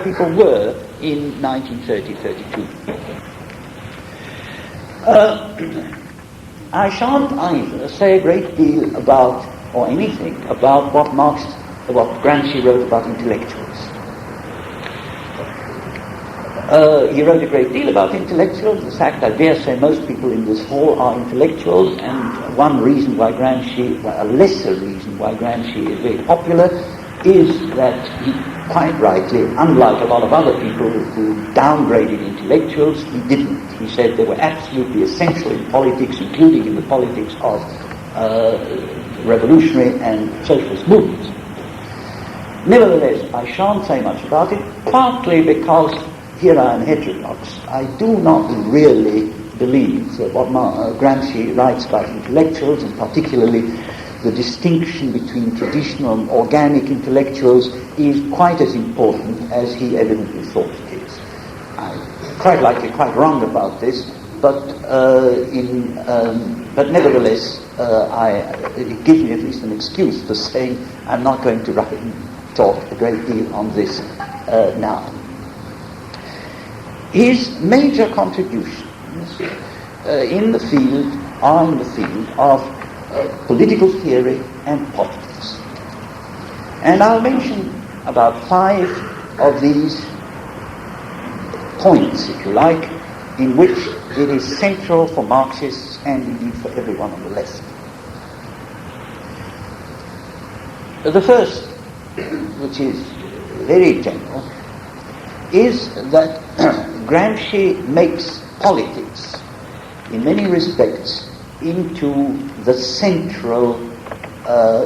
people were in 1930-32. I shan't either say a great deal about, or anything, about what Gramsci wrote about intellectuals. He wrote a great deal about intellectuals. In fact, I dare say most people in this hall are intellectuals, and one reason why Gramsci, well, a lesser reason why Gramsci is very popular, is that he, quite rightly, unlike a lot of other people who downgraded intellectuals, he didn't. He said they were absolutely essential in politics, including in the politics of revolutionary and socialist movements. Nevertheless, I shan't say much about it, partly because here I am heterodox. I do not really believe that what Gramsci writes about intellectuals, and particularly the distinction between traditional and organic intellectuals, is quite as important as he evidently thought it is. I'm quite likely quite wrong about this, but nevertheless, it gives me at least an excuse for saying I'm not going to talk a great deal on this now. His major contributions in the field of political theory and politics. And I'll mention about 5 of these points, if you like, in which it is central for Marxists and indeed for everyone on the left. The first, which is very general, is that Gramsci makes politics, in many respects, into the central,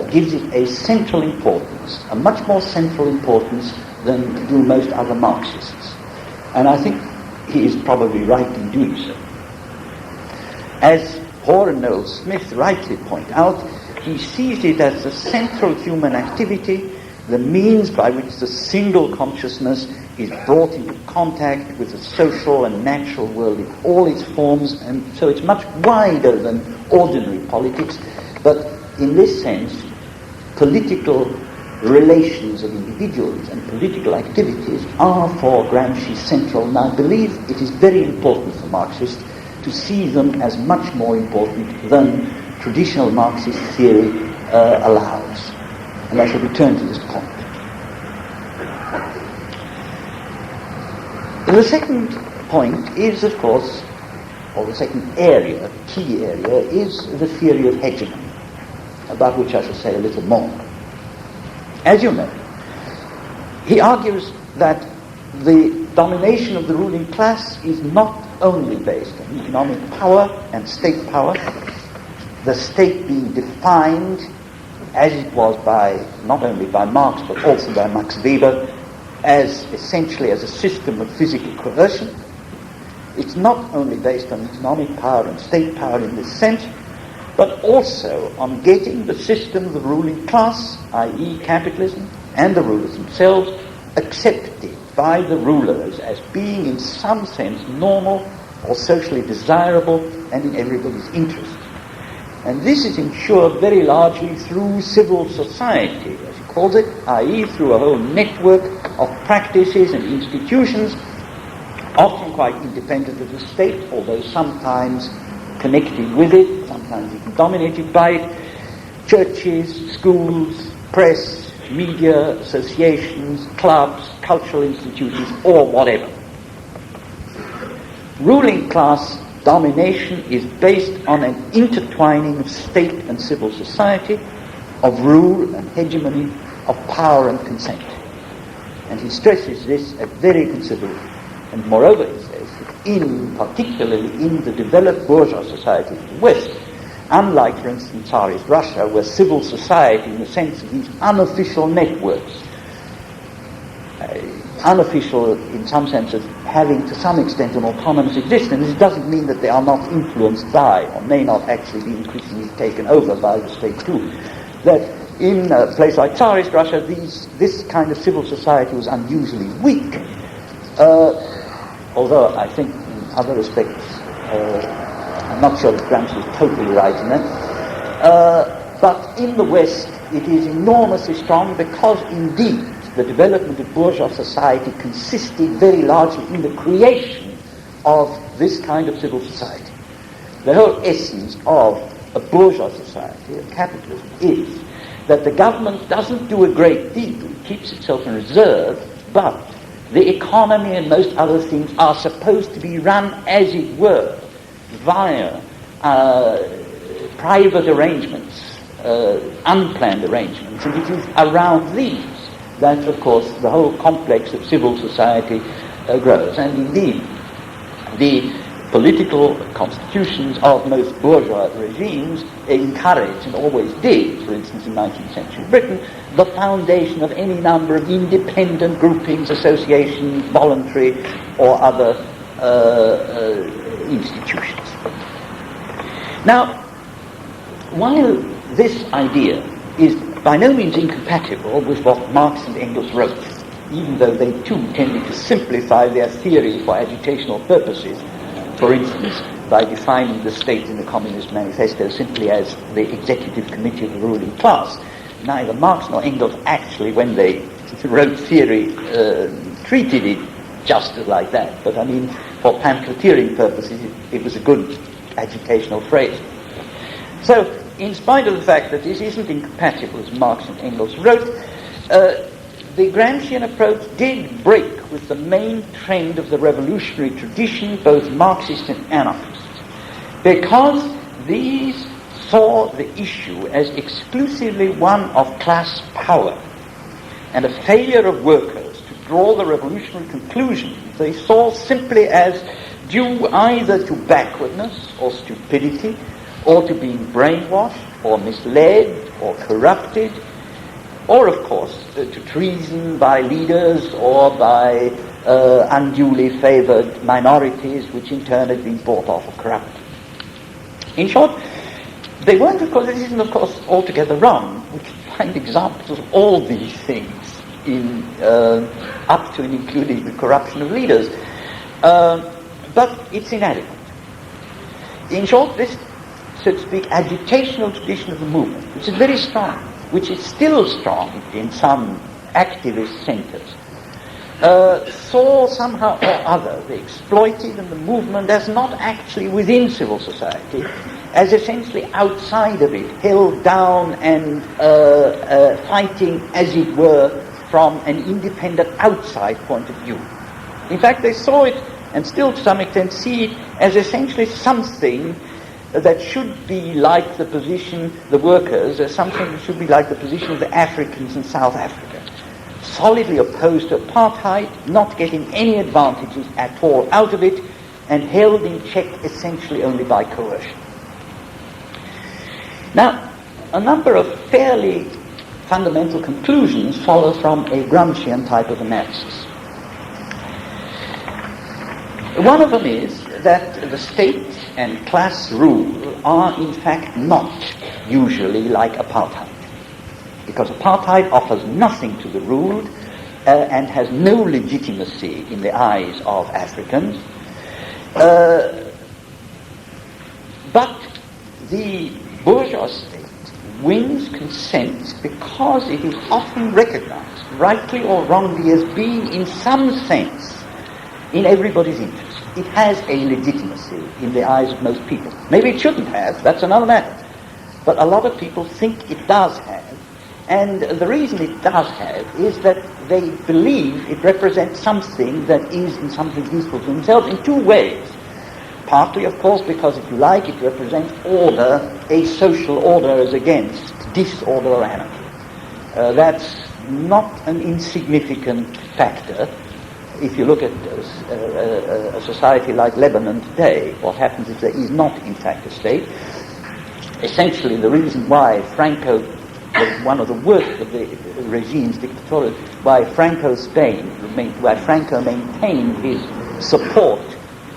gives it a central importance, a much more central importance than do most other Marxists. And I think he is probably right in doing so. As Hoare and Noel Smith rightly point out, he sees it as the central human activity, the means by which the single consciousness is brought into contact with the social and natural world in all its forms, and so it's much wider than ordinary politics. But in this sense, political relations of individuals and political activities are for Gramsci central, and I believe it is very important for Marxists to see them as much more important than traditional Marxist theory allows. And I shall return to this point. The second point is, of course, or the second area, key area, is the theory of hegemony, about which I shall say a little more. As you know, he argues that the domination of the ruling class is not only based on economic power and state power, the state being defined as it was by, not only by Marx, but also by Max Weber, as essentially as a system of physical coercion. It's not only based on economic power and state power in this sense, but also on getting the system of the ruling class, i.e. capitalism, and the rulers themselves, accepted by the rulers as being in some sense normal or socially desirable and in everybody's interest. And this is ensured very largely through civil society, as he calls it, i.e. through a whole network of practices and institutions, often quite independent of the state, although sometimes connected with it, sometimes even dominated by it, churches, schools, press, media, associations, clubs, cultural institutions, or whatever. Ruling class domination is based on an intertwining of state and civil society, of rule and hegemony, of power and consent. And he stresses this at very considerable. And moreover, he says that particularly in the developed bourgeois societies of the West, unlike, for instance, Tsarist Russia, where civil society, in the sense of these unofficial networks, unofficial in some sense of having to some extent an autonomous existence, it doesn't mean that they are not influenced by, or may not actually be increasingly taken over by the state too. That in a place like Tsarist Russia, this kind of civil society was unusually weak, although I think in other respects, I'm not sure that Gramsci is totally right in that, but in the West it is enormously strong because indeed the development of bourgeois society consisted very largely in the creation of this kind of civil society. The whole essence of a bourgeois society, of capitalism, is that the government doesn't do a great deal, it keeps itself in reserve, but the economy and most other things are supposed to be run, as it were, via private arrangements, unplanned arrangements, and it is around these that, of course, the whole complex of civil society grows. And indeed, the political constitutions of most bourgeois regimes encourage, and always did, for instance in 19th century Britain, the foundation of any number of independent groupings, associations, voluntary or other institutions. Now, while this idea is by no means incompatible with what Marx and Engels wrote, even though they too tended to simplify their theory for agitational purposes, for instance, by defining the state in the Communist Manifesto simply as the executive committee of the ruling class. Neither Marx nor Engels actually, when they wrote theory, treated it just like that. But I mean, for pamphleteering purposes, it was a good agitational phrase. So, in spite of the fact that this isn't incompatible, as Marx and Engels wrote, the Gramscian approach did break with the main trend of the revolutionary tradition, both Marxist and anarchist, because these saw the issue as exclusively one of class power and a failure of workers to draw the revolutionary conclusions they saw simply as due either to backwardness or stupidity, or to being brainwashed or misled or corrupted, or, of course, to treason by leaders or by unduly favoured minorities, which in turn had been bought off or corrupted. In short, they weren't, of course, this isn't, of course, altogether wrong. We can find examples of all these things in up to and including the corruption of leaders. But it's inadequate. In short, this, so to speak, agitational tradition of the movement, which is very strong, which is still strong in some activist centres, saw somehow or other the exploited and the movement as not actually within civil society, as essentially outside of it, held down and fighting, as it were, from an independent outside point of view. In fact, they saw it, and still to some extent see it, as essentially something that should be like the position, the workers, as something that should be like the position of the Africans in South Africa. Solidly opposed to apartheid, not getting any advantages at all out of it, and held in check essentially only by coercion. Now, a number of fairly fundamental conclusions follow from a Gramscian type of analysis. One of them is that the state and class rule are in fact not usually like apartheid, because apartheid offers nothing to the ruled and has no legitimacy in the eyes of Africans. But the bourgeois state wins consent because it is often recognized, rightly or wrongly, as being in some sense in everybody's interest. It has a legitimacy in the eyes of most people. Maybe it shouldn't have, that's another matter. But a lot of people think it does have. And the reason it does have is that they believe it represents something that is in something useful to themselves in two ways. Partly, of course, because, if you like, it represents order, a social order as against disorder or anarchy. That's not an insignificant factor. If you look at a society like Lebanon today, what happens is there is not, in fact, a state. Essentially, the reason why Franco was one of the worst of the regimes, dictatorial, why Franco maintained his support,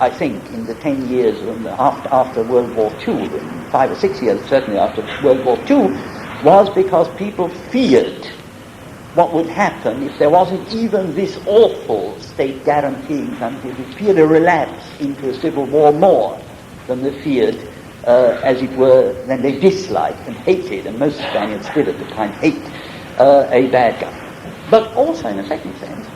I think, in the 10 years after World War II, 5 or 6 years certainly after World War II, was because people feared what would happen if there wasn't even this awful state guaranteeing something. They feared a relapse into a civil war more than they feared, as it were, than they disliked and hated, and most Spaniards did at the time hate a bad guy. but also in a second sense,